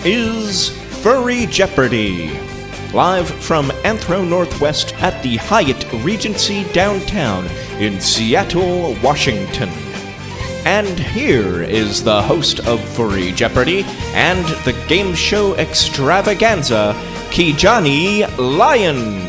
is Furry Jeopardy, live from Anthro Northwest at the Hyatt Regency downtown in Seattle, Washington. And here is the host of Furry Jeopardy and the game show Extravaganza, Kijani Lion.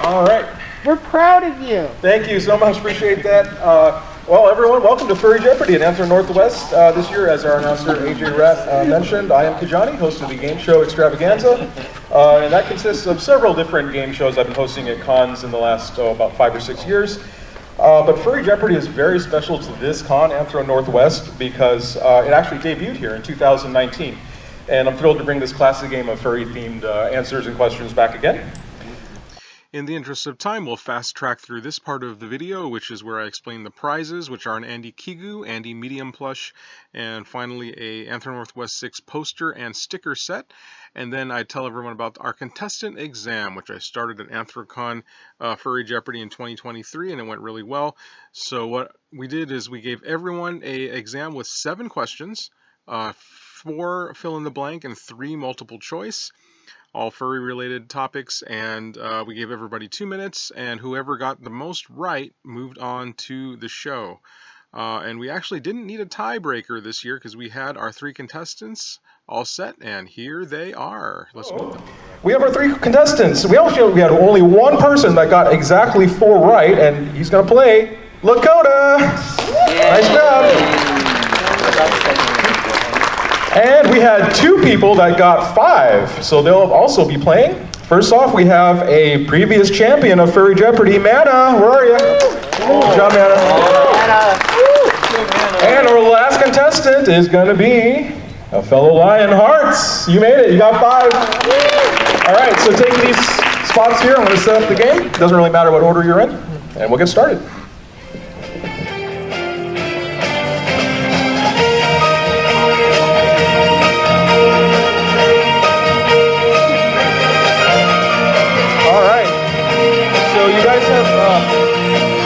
All right. We're proud of you. Thank you so much. Appreciate that. Well, everyone, welcome to Furry Jeopardy at Anthro Northwest. This year, as our announcer AJ Rat mentioned, I am Kijani, host of the game show Extravaganza. And that consists of several different game shows I've been hosting at cons in the last about 5 or 6 years. But Furry Jeopardy is very special to this con, Anthro Northwest, because it actually debuted here in 2019. And I'm thrilled to bring this classic game of furry-themed answers and questions back again. In the interest of time, we'll fast track through this part of the video, which is where I explain the prizes, which are an Andy Kigurumi, Andy Medium Plush, and finally a Anthro Northwest 6 poster and sticker set. And then I tell everyone about our Contestant Exam, which I started at AnthroCon Furry Jeopardy in 2023, and it went really well. So what we did is we gave everyone an exam with 7 questions, 4 fill in the blank and 3 multiple choice. All furry related topics, and we gave everybody 2 minutes, and whoever got the most right moved on to the show. And we actually didn't need a tiebreaker this year because we had our 3 contestants all set, and here they are. Let's meet them. We have our 3 contestants. We had only one person that got exactly 4 right, and he's going to play Lakota. Nice job. And we had 2 people that got 5, so they'll also be playing. First off, we have a previous champion of Furry Jeopardy, Mana. Where are you? Good job, Mana. And our last contestant is going to be a fellow lion, Hearz. You made it. You got 5. All right, so taking these spots here, I'm going to set up the game. It doesn't really matter what order you're in, and we'll get started.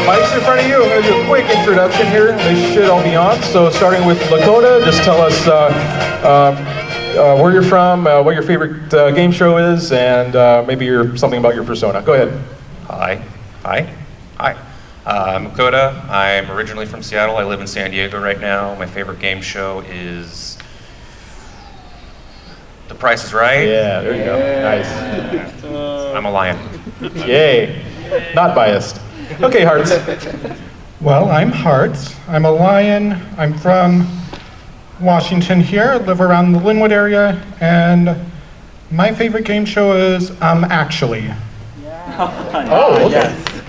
Mics in front of you. I'm going to do a quick introduction here. They should all be on. So starting with Lakota, just tell us where you're from, what your favorite game show is, and maybe something about your persona. Go ahead. Hi. I'm Lakota. I'm originally from Seattle. I live in San Diego right now. My favorite game show is The Price is Right. Yeah, there you go. Nice. I'm a lion. Yay. Not biased. Okay, Hearz. Well, I'm Hearz. I'm a lion. I'm from Washington here. I live around the Linwood area, and my favorite game show is Actually. Yeah. Oh, okay. Yes.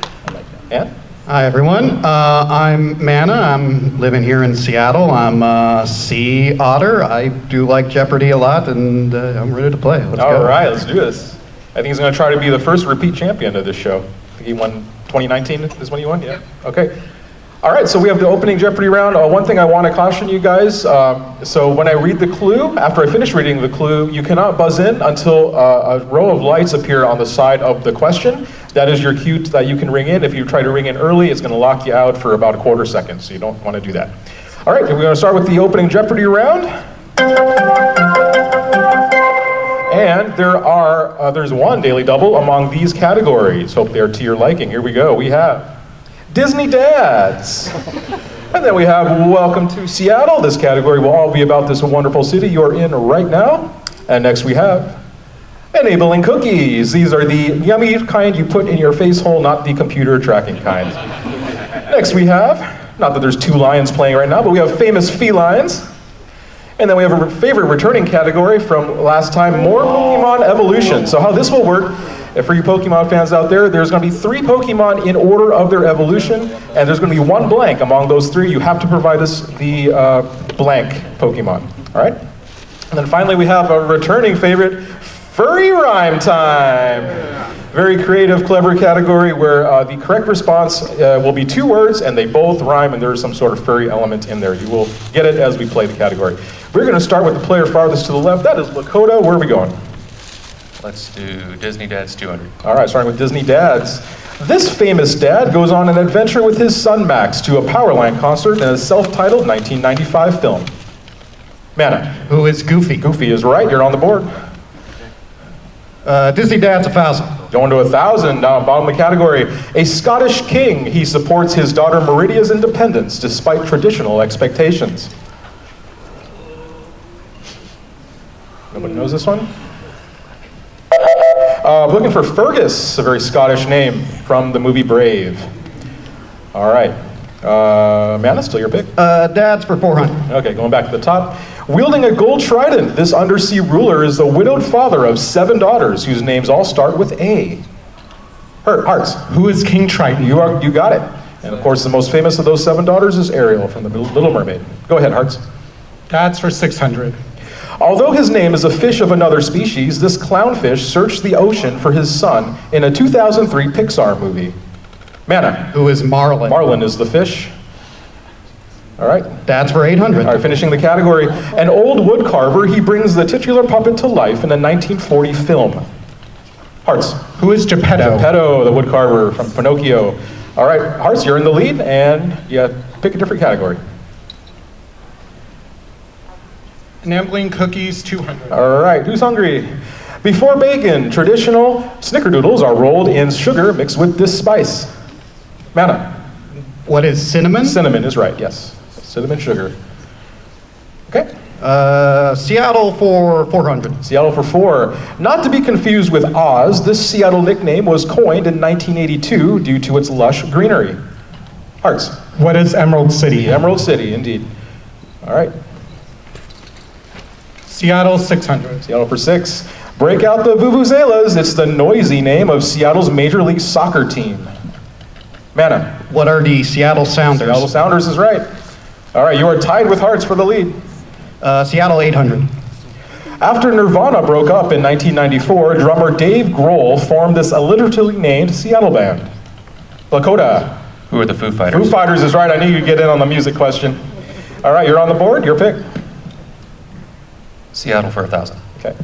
And? Hi, everyone. I'm Mana. I'm living here in Seattle. I'm a sea otter. I do like Jeopardy a lot, and I'm ready to play. Let's go. All right, let's do this. I think he's going to try to be the first repeat champion of this show. I think he won 2019 is when you won? Yeah. Okay. All right, so we have the opening Jeopardy round. One thing I want to caution you guys, so when I read the clue, after I finish reading the clue, you cannot buzz in until a row of lights appear on the side of the question. That is your cue that you can ring in. If you try to ring in early, it's going to lock you out for about a quarter second, so you don't want to do that. All right, we're going to start with the opening Jeopardy round. And there's one daily double among these categories. Hope they're to your liking. Here we go. We have Disney Dads. And then we have Welcome to Seattle. This category will all be about this wonderful city you're in right now. And next we have Enabling Cookies. These are the yummy kind you put in your face hole, not the computer tracking kind. Next we have, not that there's 2 lions playing right now, but we have Famous Felines. And then we have a favorite returning category from last time, more Pokemon evolution. So how this will work, for you Pokemon fans out there, there's going to be 3 Pokemon in order of their evolution, and there's going to be 1 blank among those 3. You have to provide us the blank Pokemon. All right? And then finally we have a returning favorite, Furry Rhyme Time. Very creative, clever category where the correct response will be 2 words and they both rhyme and there's some sort of furry element in there. You will get it as we play the category. We're going to start with the player farthest to the left. That is Lakota. Where are we going? Let's do Disney Dads 200. All right, starting with Disney Dads. This famous dad goes on an adventure with his son Max to a Powerline concert in a self-titled 1995 film. Mana. Who is Goofy? Goofy is right, you're on the board. Disney Dad's 1,000. Going to 1,000, down bottom of the category. A Scottish king, he supports his daughter Meridia's independence despite traditional expectations. Nobody knows this one? Looking for Fergus, a very Scottish name from the movie Brave. All right. Mana, still your pick? Dad's for 400. Okay, going back to the top. Wielding a gold trident, this undersea ruler is the widowed father of 7 daughters whose names all start with A. Hearts. Who is King Triton? You got it. And of course, the most famous of those 7 daughters is Ariel from the Little Mermaid. Go ahead, Hearts. Dad's for 600. Although his name is a fish of another species, this clownfish searched the ocean for his son in a 2003 Pixar movie. Mana. Who is Marlin? Marlin is the fish. All right. Dad's for 800. All right, finishing the category. An old wood carver, he brings the titular puppet to life in a 1940 film. Hearts. Who is Geppetto? Geppetto, the wood carver from Pinocchio. All right, Hearts, you're in the lead, and you pick a different category. Enabling cookies 200. All right, who's hungry? Before bacon, traditional snickerdoodles are rolled in sugar mixed with this spice. Mana. What is cinnamon? Cinnamon is right, yes. Cinnamon sugar. Okay. Seattle for 400. Seattle for 4. Not to be confused with Oz, this Seattle nickname was coined in 1982 due to its lush greenery. Hearts. What is Emerald City? Emerald City, indeed. All right. Seattle 600. Seattle for 6. Break out the vuvuzelas. It's the noisy name of Seattle's Major League Soccer team. Mana. What are the Seattle Sounders? Seattle Sounders is right. All right, you are tied with Hearts for the lead. Seattle 800. After Nirvana broke up in 1994, drummer Dave Grohl formed this alliteratively named Seattle band. Lakota. Who are the Foo Fighters? Foo Fighters is right. I knew you'd get in on the music question. All right, you're on the board. Your pick. Seattle for 1,000. Okay.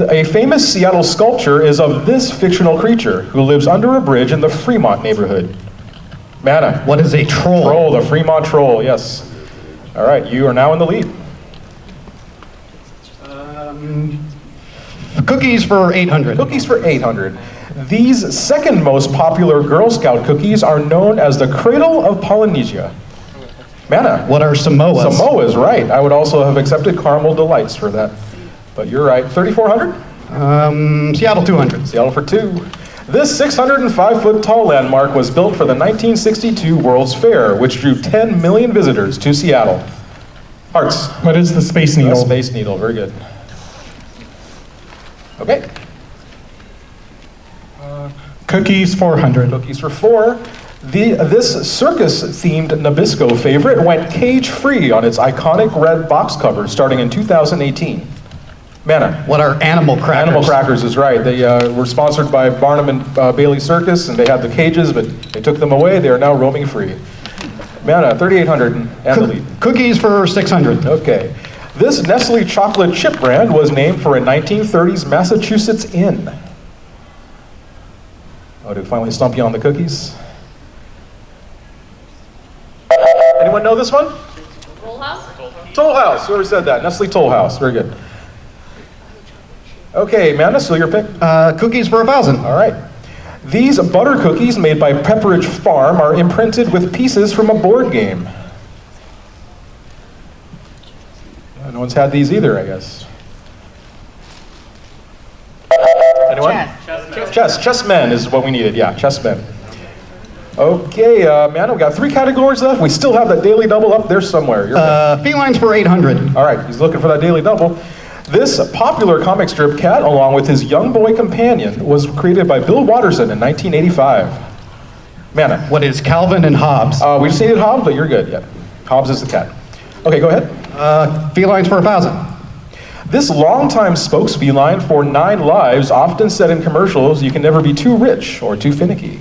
A famous Seattle sculpture is of this fictional creature who lives under a bridge in the Fremont neighborhood. Mana. What is a troll? Troll, the Fremont Troll, yes. All right, you are now in the lead. Cookies for 800. Cookies for 800. These second most popular Girl Scout cookies are known as the Cradle of Polynesia. Mana. What are Samoas? Samoas, right. I would also have accepted Caramel Delights for that. But you're right. 3,400? Seattle 200. Seattle for 2. This 605-foot tall landmark was built for the 1962 World's Fair, which drew 10 million visitors to Seattle. Hearts. What is the Space Needle? The Space Needle, very good. Okay. Cookies 400. Cookies for 4. This circus-themed Nabisco favorite went cage-free on its iconic red box cover starting in 2018. Mana. What are animal crackers? Animal Crackers is right. They were sponsored by Barnum and Bailey Circus, and they had the cages, but they took them away. They are now roaming free. Mana, 3,800 and the lead. Cookies for 600. Okay. This Nestle chocolate chip brand was named for a 1930s Massachusetts inn. Oh, did we finally stump you on the cookies? Anyone know this one? Toll House? Toll House. Whoever said that? Nestle Toll House. Very good. Okay, Amanda, still your pick? Cookies for 1,000. All right. These butter cookies made by Pepperidge Farm are imprinted with pieces from a board game. No one's had these either, I guess. Anyone? Chess. Chessmen is what we needed. Yeah, chessmen. Okay, Amanda, we got 3 categories left. We still have that daily double up there somewhere. Felines for 800. All right, he's looking for that daily double. This popular comic strip cat, along with his young boy companion, was created by Bill Watterson in 1985. Mana. What is Calvin and Hobbes? We just needed Hobbes, but you're good. Yeah, Hobbes is the cat. Okay, go ahead. Felines for 1,000. This longtime spokesfeline for 9 Lives often said in commercials, you can never be too rich or too finicky.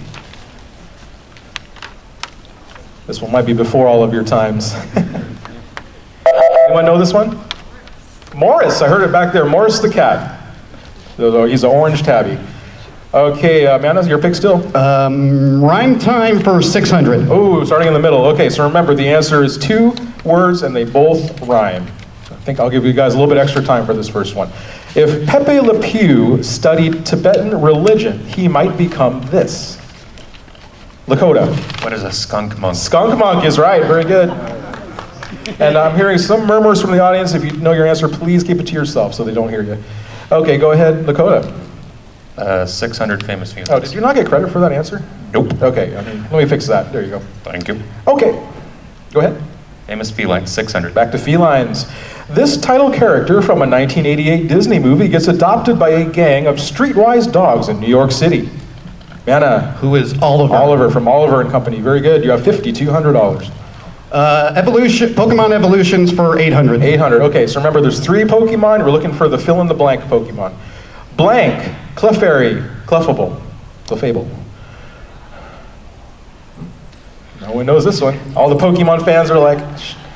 This one might be before all of your times. Anyone know this one? Morris, I heard it back there. Morris the cat. He's an orange tabby. Okay, Mana, your pick still? Rhyme time for 600. Oh, starting in the middle. Okay, so remember the answer is 2 words and they both rhyme. I think I'll give you guys a little bit extra time for this first one. If Pepe Le Pew studied Tibetan religion, he might become this. Lakota. What is a skunk monk? Skunk monk is right, very good. And I'm hearing some murmurs from the audience. If you know your answer, please keep it to yourself so they don't hear you. Okay, go ahead, Lakota. 600 famous felines. Oh, did you not get credit for that answer? Nope. Okay, let me fix that. There you go. Thank you. Okay, go ahead. Famous felines, 600. Back to felines. This title character from a 1988 Disney movie gets adopted by a gang of streetwise dogs in New York City. Mana. Who is Oliver? Oliver from Oliver and Company. Very good. You have $5,200. Pokemon evolutions for 800. 800. Okay, so remember there's 3 Pokemon. We're looking for the fill-in-the-blank Pokemon. Blank, Clefairy, Clefable, Clefable. No one knows this one. All the Pokemon fans are like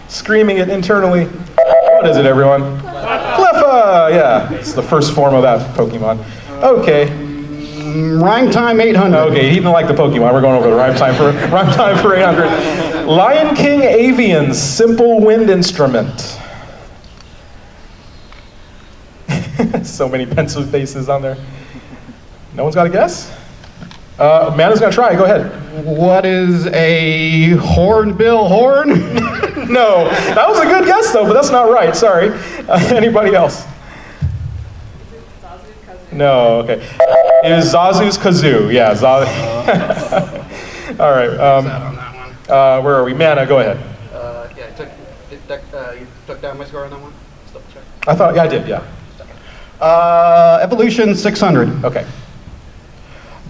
screaming it internally. What is it, everyone? Cleffa! Yeah, it's the first form of that Pokemon. Okay. Rhyme time 800. Okay, he didn't like the Pokemon. We're going over the rhyme time for 800. Lion King Avian's simple wind instrument. So many pensive faces on there. No one's got a guess? Mana's gonna try, go ahead. What is a hornbill horn? No, that was a good guess though, but that's not right, sorry. Anybody else? No, okay. It is Zazu's kazoo, yeah. All right. Where are we? Mana, go ahead. You took down my score on that one? Check. I thought, yeah, I did, yeah. Evolution 600. Okay.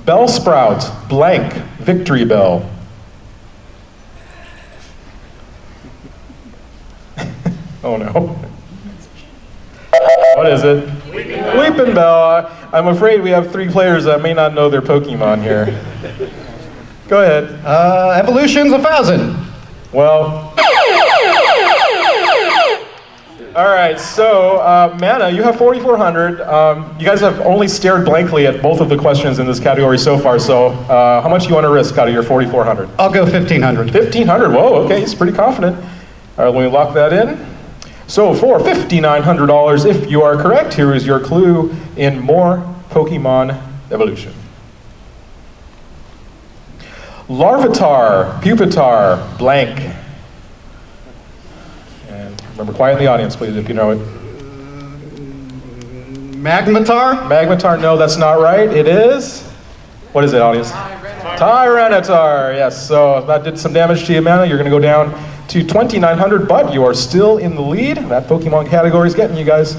Bellsprout, blank, victory bell. Oh no. What is it? Weeping Bell. I'm afraid we have 3 players that may not know their Pokemon here. Go ahead. Evolution's 1,000. Well. All right, so Mana, you have 4,400. You guys have only stared blankly at both of the questions in this category so far, so how much do you want to risk out of your 4,400? I'll go 1,500. 1,500, whoa, okay, he's pretty confident. All right, let me lock that in. So for $5,900, if you are correct, here is your clue in more Pokemon evolution. Larvitar, Pupitar, blank. And remember, quiet in the audience, please, if you know it. Magmatar? Magmatar, no, that's not right. It is? What is it, audience? Tyranitar, yes. So that did some damage to you, Mana. You're going to go down to 2,900, but you are still in the lead. That Pokemon category is getting you guys.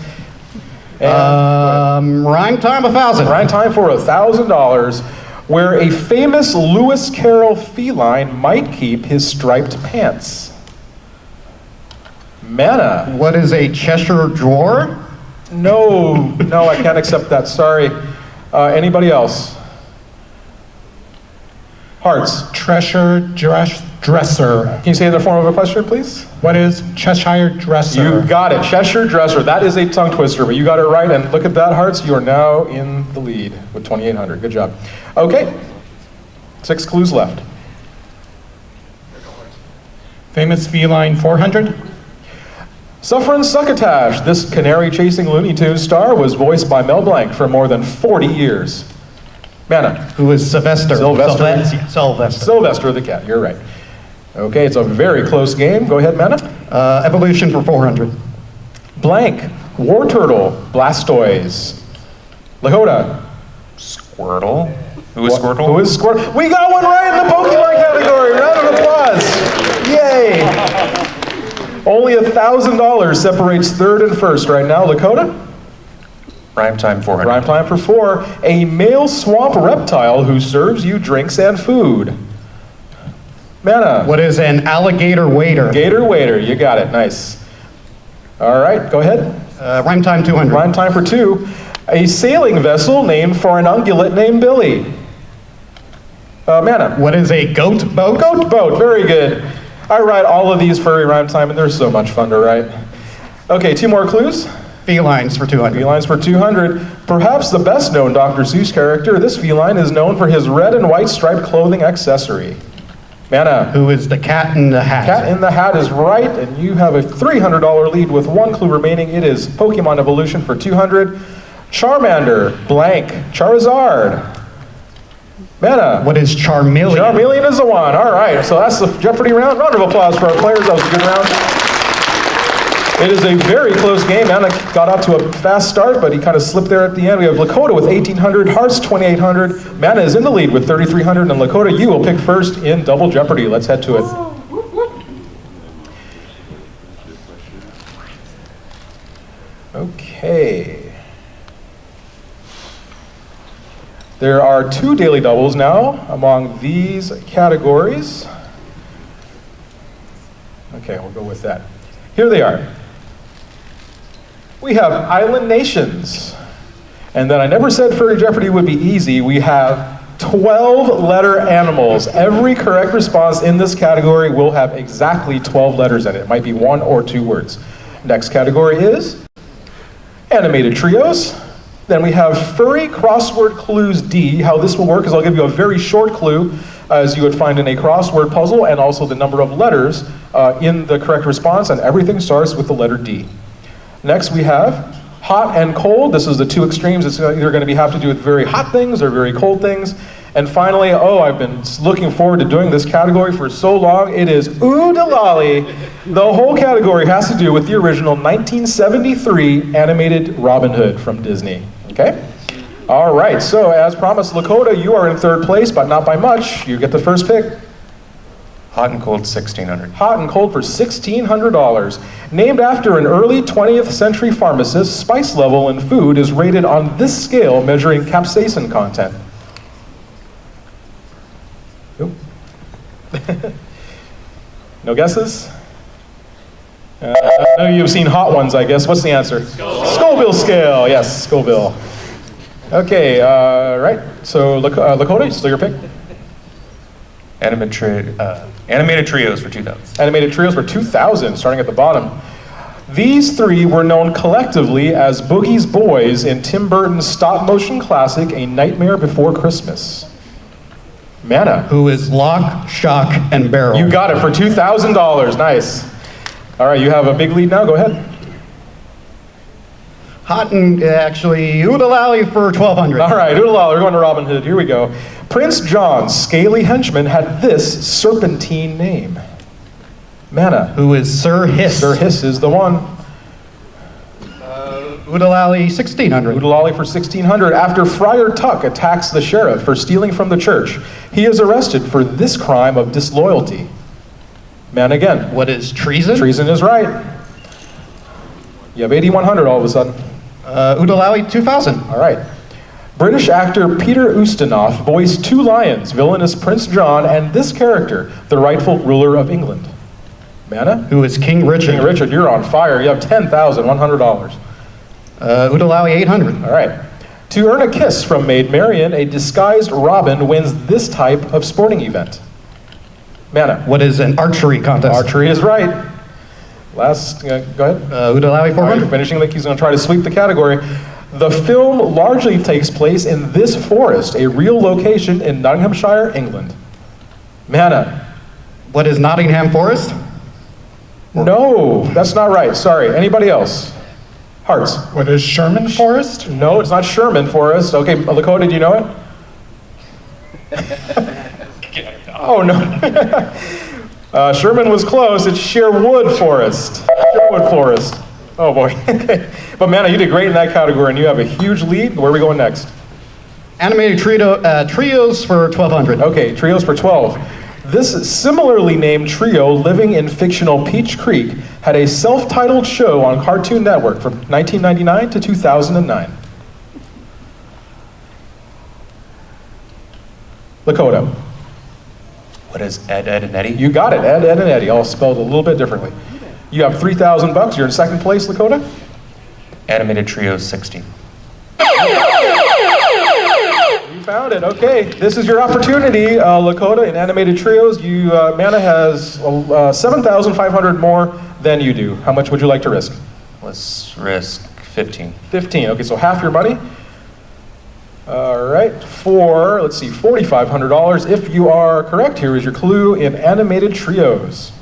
And rhyme time 1,000. Rhyme time for $1,000, where a famous Lewis Carroll feline might keep his striped pants. Mana. What is a Cheshire drawer? No, I can't accept that. Sorry. Anybody else? Hearts. Cheshire dresser. Can you say it in the form of a question, please? What is Cheshire dresser? You got it. Cheshire dresser. That is a tongue twister, but you got it right. And look at that, Hearts. You are now in the lead with 2,800. Good job. Okay. 6 clues left. Famous feline 400. Suffering Succotash. This canary-chasing Looney Tunes star was voiced by Mel Blanc for more than 40 years. Mana. Who is Sylvester? Sylvester. Sylvester the cat. You're right. Okay, it's a very close game. Go ahead, Mana. Evolution for 400. Blank. War Turtle. Blastoise. Lakota. Squirtle. Who is Squirtle? Who is Squirtle? We got one right in the Pokemon category. Round of applause. Yay. Only $1,000 separates third and first right now. Lakota? Rhyme time 400. Rhyme time for 4. A male swamp reptile who serves you drinks and food. Mana. What is an alligator waiter? Gator waiter. You got it. Nice. All right, go ahead. Rhyme time 200. Rhyme time for 2. A sailing vessel named for an ungulate named Billy. Mana. What is a goat boat? Goat boat. Very good. I write all of these furry rhyme time, and they're so much fun to write. Okay, 2 more clues. Felines for 200. Felines for 200. Perhaps the best known Dr. Seuss character, this feline is known for his red and white striped clothing accessory. Mana. Who is the Cat in the Hat? Cat in the Hat is right, and you have a $300 lead with one clue remaining. It is Pokemon Evolution for 200. Charmander, blank, Charizard. Mana. What is Charmeleon? Charmeleon is the one. All right, so that's the Jeopardy round. Round of applause for our players. That was a good round. It is a very close game. Mana got out to a fast start, but he kind of slipped there at the end. We have Lakota with 1,800, Hearz 2,800. Mana is in the lead with 3,300, and Lakota, you will pick first in Double Jeopardy. Let's head to it. Okay. There are 2 daily doubles now among these categories. Okay, we'll go with that. Here they are. We have island nations. And then I never said Furry Jeopardy would be easy. We have 12-letter animals. Every correct response in this category will have exactly 12 letters in it. It might be 1 or 2 words. Next category is animated trios. Then we have Furry Crossword Clues D. How this will work is I'll give you a very short clue, as you would find in a crossword puzzle, and also the number of letters in the correct response, and everything starts with the letter D. Next we have hot and cold. This is the 2 extremes. It's either going to have to do with very hot things or very cold things. And finally, I've been looking forward to doing this category for so long. It is Ooh Da Lolly. The whole category has to do with the original 1973 animated Robin Hood from Disney. Okay? All right, so as promised, Lakota, you are in 3rd place, but not by much. You get the first pick. Hot and cold, 1,600. Hot and cold for $1,600. Named after an early 20th century pharmacist, spice level in food is rated on this scale, measuring capsaicin content. Nope. No guesses? I know you've seen hot ones, I guess. What's the answer? Scoville scale. Yes, Scoville. Okay, right. So Lakota, still your pick? Animated trios for 2,000. Animated trios for 2,000, starting at the bottom. These 3 were known collectively as Boogie's Boys in Tim Burton's stop-motion classic, A Nightmare Before Christmas. Mana. Who is Lock, Shock, and Barrel? You got it for $2,000. Nice. All right, you have a big lead now. Go ahead. Hot and actually Ooh Da Lolly for 1,200. All right, Ooh Da Lolly. We're going to Robin Hood. Here we go. Prince John's scaly henchman had this serpentine name. Mana. Who is Sir Hiss? Sir Hiss is the one. Ooh Da Lolly, 1,600. Ooh Da Lolly for 1,600. After Friar Tuck attacks the sheriff for stealing from the church, he is arrested for this crime of disloyalty. Mana again. What is treason? Treason is right. You have 8,100 all of a sudden. Ooh Da Lolly, 2,000. All right. British actor Peter Ustinov voiced 2 lions, villainous Prince John, and this character, the rightful ruler of England. Mana? Who is King Richard? King Richard, you're on fire. You have $10,100. Ooh Da Lolly, 800. All right. To earn a kiss from Maid Marian, a disguised robin wins this type of sporting event. Mana? What is an archery contest? Archery is right. Last, go ahead. Ooh Da Lolly, 400. Right, finishing like he's going to try to sweep the category. The film largely takes place in this forest, a real location in Nottinghamshire, England. Mana? What is Nottingham Forest? No, that's not right. Sorry. Anybody else? Hearts? What is Sherman Forest? No, it's not Sherman Forest. Okay, Lakota, do you know it? Oh, no. Sherman was close. It's Sherwood Forest. Sherwood Forest. Oh, boy. But, Mana, you did great in that category, and you have a huge lead. Where are we going next? Animated trios for 1,200. Okay, trios for 12. This similarly named trio, living in fictional Peach Creek, had a self-titled show on Cartoon Network from 1999 to 2009. Lakota. What is Ed, Edd, and Eddy? You got it, Ed, Edd, and Eddy, all spelled a little bit differently. You have $3,000. You're in 2nd place, Lakota. Animated trios, 16. You found it. Okay, this is your opportunity, Lakota. In animated trios, Mana has 7,500 more than you do. How much would you like to risk? Let's risk 15. 15. Okay, so half your money. All right, for, let's see, $4,500. If you are correct, here is your clue in animated trios.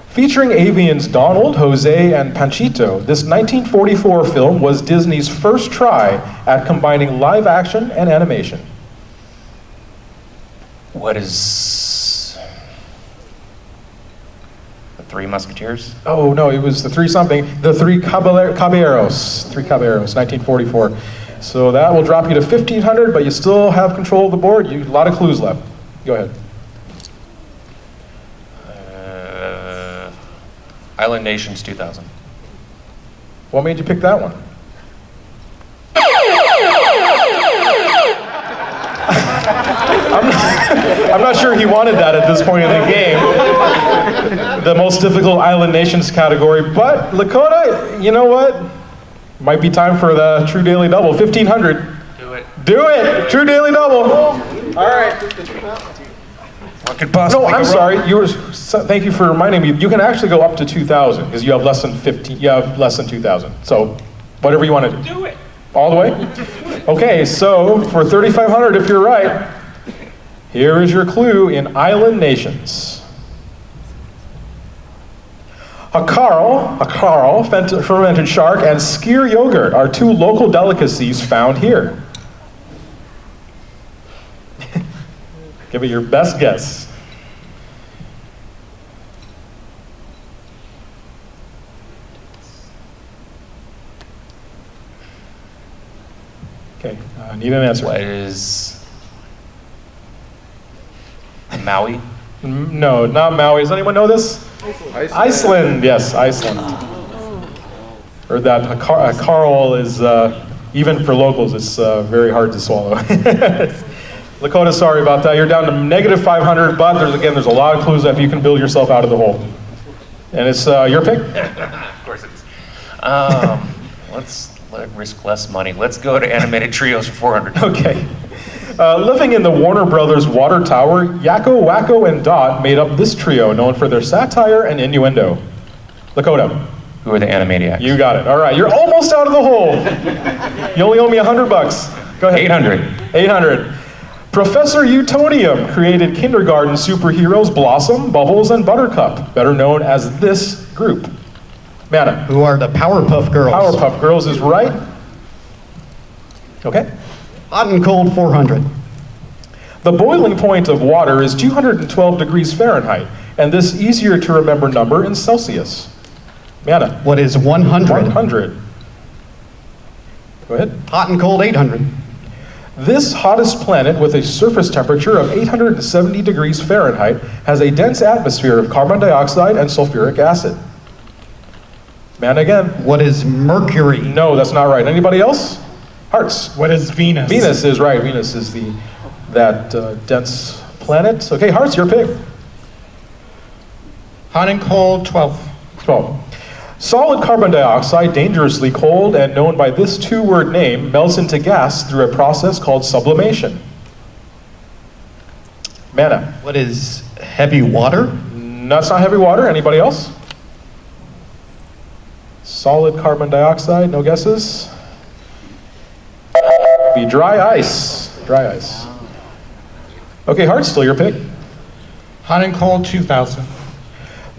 Featuring avians Donald, Jose, and Panchito, this 1944 film was Disney's first try at combining live action and animation. What is the Three Musketeers? Oh, no, it was the Three Caballeros, 1944. So that will drop you to $1,500, but you still have control of the board. A lot of clues left. Go ahead. Island Nations 2000. What made you pick that one? I'm not sure he wanted that at this point in the game. The most difficult Island Nations category. But Lakota, you know what? Might be time for the True Daily Double. $1,500. Do it. Do it! True Daily Double. All right. What could possibly No, I'm go sorry. wrong? Thank you for reminding me. You can actually go up to 2,000 because you have less than 15. You have less than 2,000. So, whatever you want to do. Do it. All the way? Okay, so for $3,500, if you're right, here is your clue in Island Nations. A Carl, fermented shark, and skyr yogurt are two local delicacies found here. Give it your best guess. Okay, I need an answer. What is Maui? No, not Maui. Does anyone know this? Iceland. Yes, Iceland. Heard that a Carl is, even for locals, it's very hard to swallow. Lakota, sorry about that. You're down to -500, but there's a lot of clues that you can build yourself out of the hole. And it's your pick? Of course it is. Let's risk less money. Let's go to animated trios for 400. Okay. Living in the Warner Brothers water tower, Yakko, Wacko, and Dot made up this trio, known for their satire and innuendo. Lakota. Who are the Animaniacs? You got it. All right, you're almost out of the hole. You only owe me $100. Go ahead. 800. 800. Professor Utonium created kindergarten superheroes Blossom, Bubbles, and Buttercup, better known as this group. Mana. Who are the Powerpuff Girls? Powerpuff Girls is right. Okay. Hot and cold 400. The boiling point of water is 212 degrees Fahrenheit, and this easier to remember number in Celsius. Mana. What is 100? 100. Go ahead. Hot and cold 800. This hottest planet with a surface temperature of 870 degrees Fahrenheit has a dense atmosphere of carbon dioxide and sulfuric acid. Mana again. What is Mercury? No, that's not right. Anybody else? Hearts. What is Venus? Venus is right. Venus is that dense planet. Okay, Hearts, your pick. Hot and cold 12. 12. Solid carbon dioxide, dangerously cold and known by this two-word name, melts into gas through a process called sublimation. Mana. What is heavy water? That's not heavy water. Anybody else? Solid carbon dioxide, no guesses? Be dry ice. Dry ice. Okay, Hearts, still your pick. Hot and cold 2000.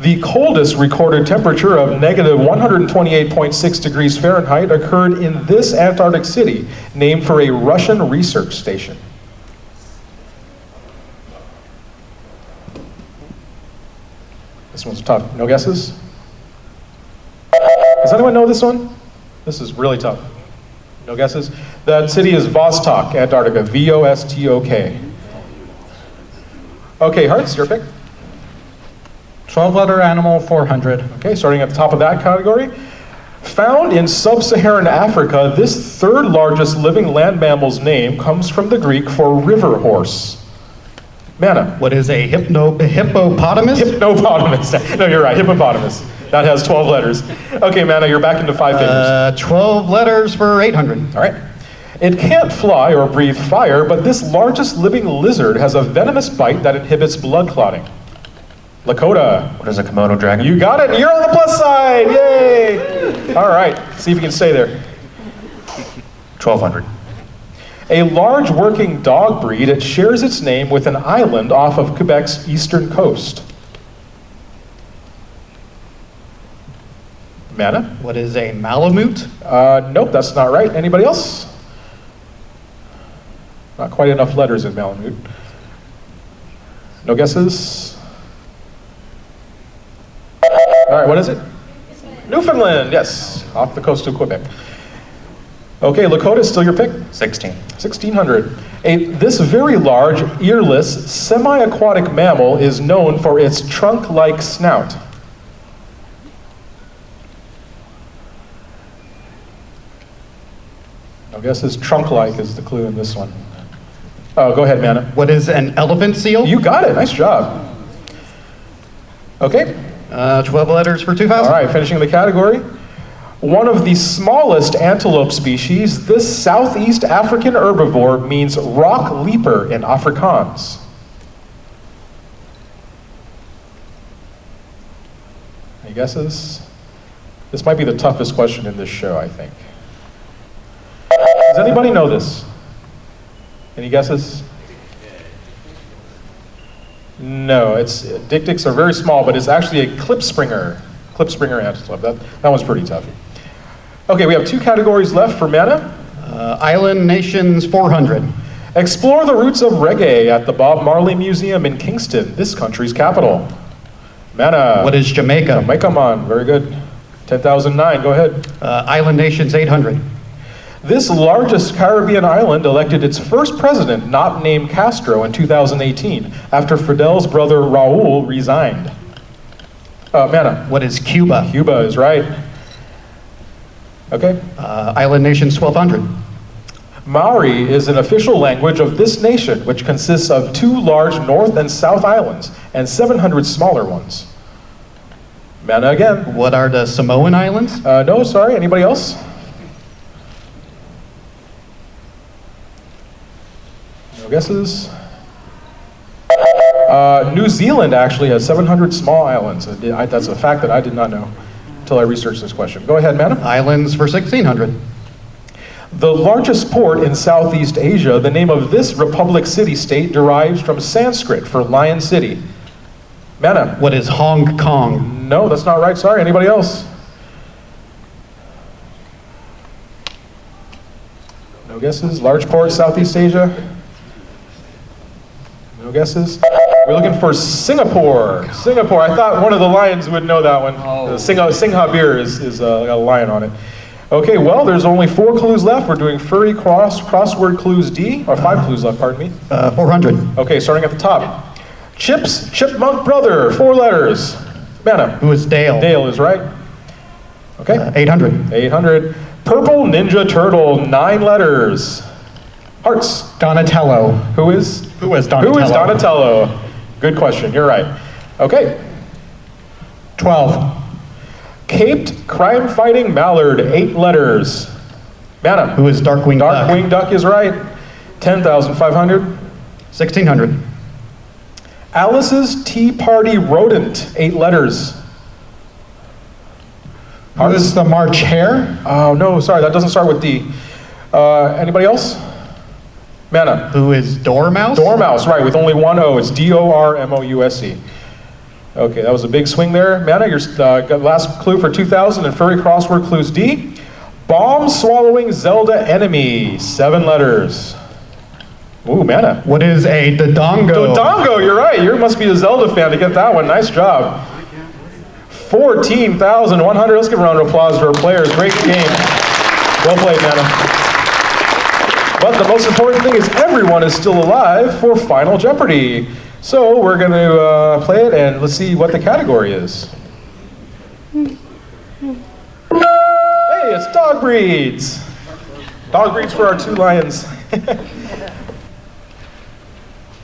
The coldest recorded temperature of -128.6 degrees Fahrenheit occurred in this Antarctic city, named for a Russian research station. This one's tough. No guesses? Does anyone know this one? This is really tough. No guesses? That city is Vostok, Antarctica. V-O-S-T-O-K. Okay, Hearts, your pick. 12-letter animal 400. Okay, starting at the top of that category. Found in sub-Saharan Africa, this third largest living land mammal's name comes from the Greek for river horse. Mana. What is a hippopotamus? Hippopotamus. No, you're right, hippopotamus. That has 12 letters. Okay, Mana, you're back into 5 figures. 12 letters for 800. All right. It can't fly or breathe fire, but this largest living lizard has a venomous bite that inhibits blood clotting. Lakota. What is a Komodo dragon? You got it. You're on the plus side. Yay. All right. See if you can stay there. 1200. A large working dog breed. It shares its name with an island off of Quebec's eastern coast. Mana? What is a Malamute? Nope, that's not right. Anybody else? Not quite enough letters in Malamute. No guesses? All right, what is it? Newfoundland, yes, off the coast of Quebec. Okay, Lakota, still your pick? 16. 1600. This very large, earless, semi-aquatic mammal is known for its trunk-like snout. No guesses. Trunk-like is the clue in this one. Oh, go ahead, Mana. What is an elephant seal? You got it. Nice job. Okay. 12 letters for 2000. All right, finishing the category. One of the smallest antelope species, this Southeast African herbivore means rock leaper in Afrikaans. Any guesses? This might be the toughest question in this show, I think. Does anybody know this? Any guesses? No, dik-diks are very small, but it's actually a klipspringer antelope. That one's pretty tough. Okay, we have 2 categories left for Mana. Island Nations 400. Explore the roots of reggae at the Bob Marley Museum in Kingston, this country's capital. Mana. What is Jamaica? Jamaica, man, very good. 10,009, go ahead. Island Nations 800. This largest Caribbean island elected its first president, not named Castro, in 2018, after Fidel's brother Raul resigned. Mana. What is Cuba? Cuba is right. Okay. Island Nations 1200. Maori is an official language of this nation, which consists of 2 large North and South islands and 700 smaller ones. Mana again. What are the Samoan Islands? No, sorry. Anybody else? No guesses? New Zealand actually has 700 small islands. That's a fact that I did not know until I researched this question. Go ahead, Mana. Islands for 1600. The largest port in Southeast Asia, the name of this republic city-state derives from Sanskrit for Lion City. Mana. What is Hong Kong? No, that's not right. Sorry. Anybody else? No guesses? Large port, Southeast Asia? No guesses? We're looking for Singapore. Singapore. I thought one of the lions would know that one. Oh. Singha beer is got a lion on it. Okay, well, there's only 4 clues left. We're doing furry crossword clues D, or 5 clues left, pardon me. 400. Okay, starting at the top. Chip's chipmunk brother, 4 letters. Mana. Who is Dale? Dale is right. Okay. 800. 800. Purple Ninja Turtle, 9 letters. Hearts. Donatello. Who is Donatello? Who is Donatello? Good question, you're right. Okay. 12. Caped crime-fighting mallard, 8 letters. Mana. Who is Darkwing Duck? Darkwing Duck is right. 10,500. 1600. Alice's Tea Party rodent, 8 letters. Who is the March Hare? Oh, no, sorry, that doesn't start with D. Anybody else? Mana. Who is Dormouse? Dormouse, right, with only 1 O. It's D-O-R-M-O-U-S-E. Okay, that was a big swing there. Mana, your last clue for 2000 and furry crossword clues D. Bomb-swallowing Zelda enemy, 7 letters. Ooh, Mana. What is a Dodongo? Dodongo, you're right. You must be a Zelda fan to get that one. Nice job. 14,100. Let's give a round of applause to our players. Great game. Well played, Mana. But the most important thing is everyone is still alive for Final Jeopardy. So we're going to play it, and let's see what the category is. Hey, it's dog breeds. Dog breeds for our 2 lions.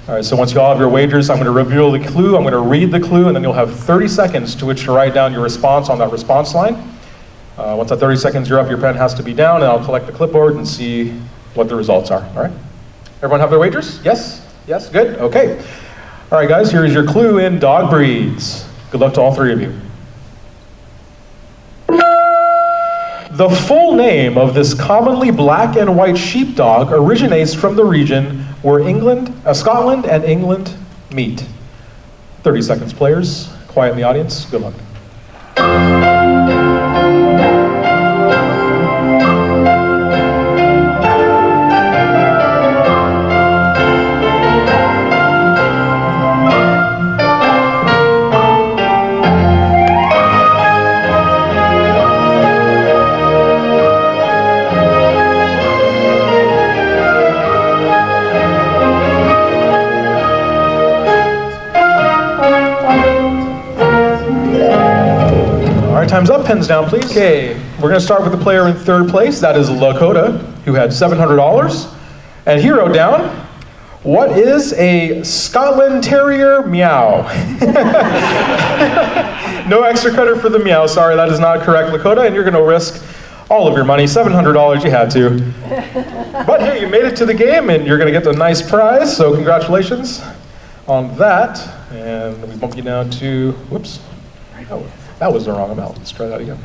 All right, so once you all have your wagers, I'm going to reveal the clue, I'm going to read the clue, and then you'll have 30 seconds to which to write down your response on that response line. Once that 30 seconds are up, your pen has to be down, and I'll collect the clipboard and see what the results are, all right? Everyone have their wagers? Yes? Yes, good, okay. All right, guys, here is your clue in dog breeds. Good luck to all three of you. The full name of this commonly black and white sheepdog originates from the region where Scotland and England meet. 30 seconds, players. Quiet in the audience. Good luck. Time's up, pens down, please. Okay, we're gonna start with the player in third place. That is Lakota, who had $700. And he wrote down, what is a Scotland Terrier meow? No extra credit for the meow, sorry, that is not correct, Lakota, and you're gonna risk all of your money, $700, you had to. But hey, you made it to the game and you're gonna get the nice prize, so congratulations on that. And we bump you down to, whoops. Oh. That was the wrong amount. Let's try that again.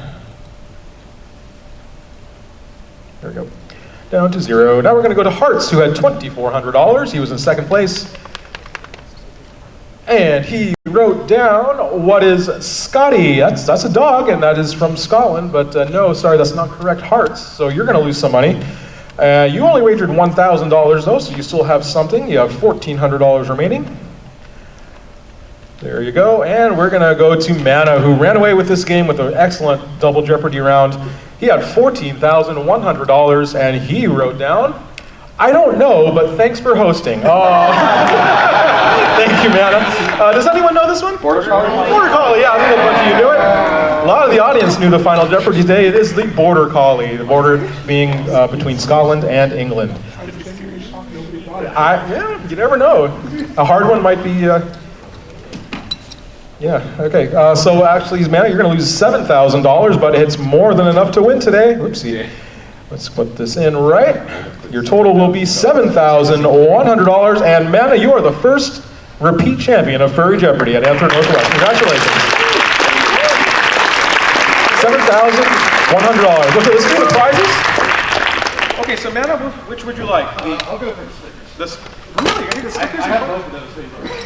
There we go. Down to 0. Now we're going to go to Hearz, who had $2,400. He was in second place. And he wrote down, what is Scotty? That's a dog, and that is from Scotland. But no, sorry, that's not correct, Hearz. So you're going to lose some money. You only wagered $1,000, though, so you still have something. You have $1,400 remaining. There you go, and we're gonna go to Mana, who ran away with this game with an excellent double Jeopardy round. He had $14,100, and he wrote down, I don't know, but thanks for hosting. Oh, thank you, Mana. Does anyone know this one? Border Collie? Border Collie, yeah, I think a bunch of you knew it. A lot of the audience knew the final Jeopardy today. It is the Border Collie, the border being between Scotland and England. Yeah, you never know. A hard one might be, yeah, okay. So actually, Mana, you're going to lose $7,000, but it's more than enough to win today. Oopsie. Let's put this in right. Your total will be $7,100, and Mana, you are the first repeat champion of Furry Jeopardy at Anthro Northwest. Congratulations. $7,100. Okay, let's do the prizes. Okay, so Mana, which would you like? I'll go for the stickers. Really? I think the stickers are both of those.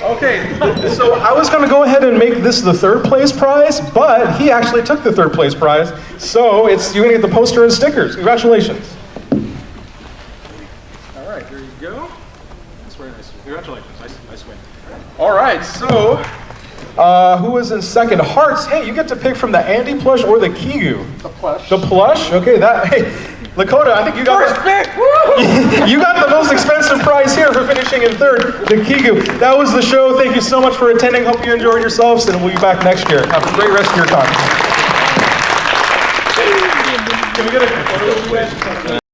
Okay, so I was going to go ahead and make this the third place prize, but he actually took the third place prize, so you're going to get the poster and stickers. Congratulations. All right, there you go. That's very nice. Congratulations. Nice win. All right, so who was in second? Hearz. Hey, you get to pick from the Andy plush or the Kigu. The plush. The plush? Okay, hey. Lakota, I think you got you got the most expensive prize here for finishing in third, the Kigu. That was the show. Thank you so much for attending. Hope you enjoyed yourselves, and we'll be back next year. Have a great rest of your time. Can we get a photo?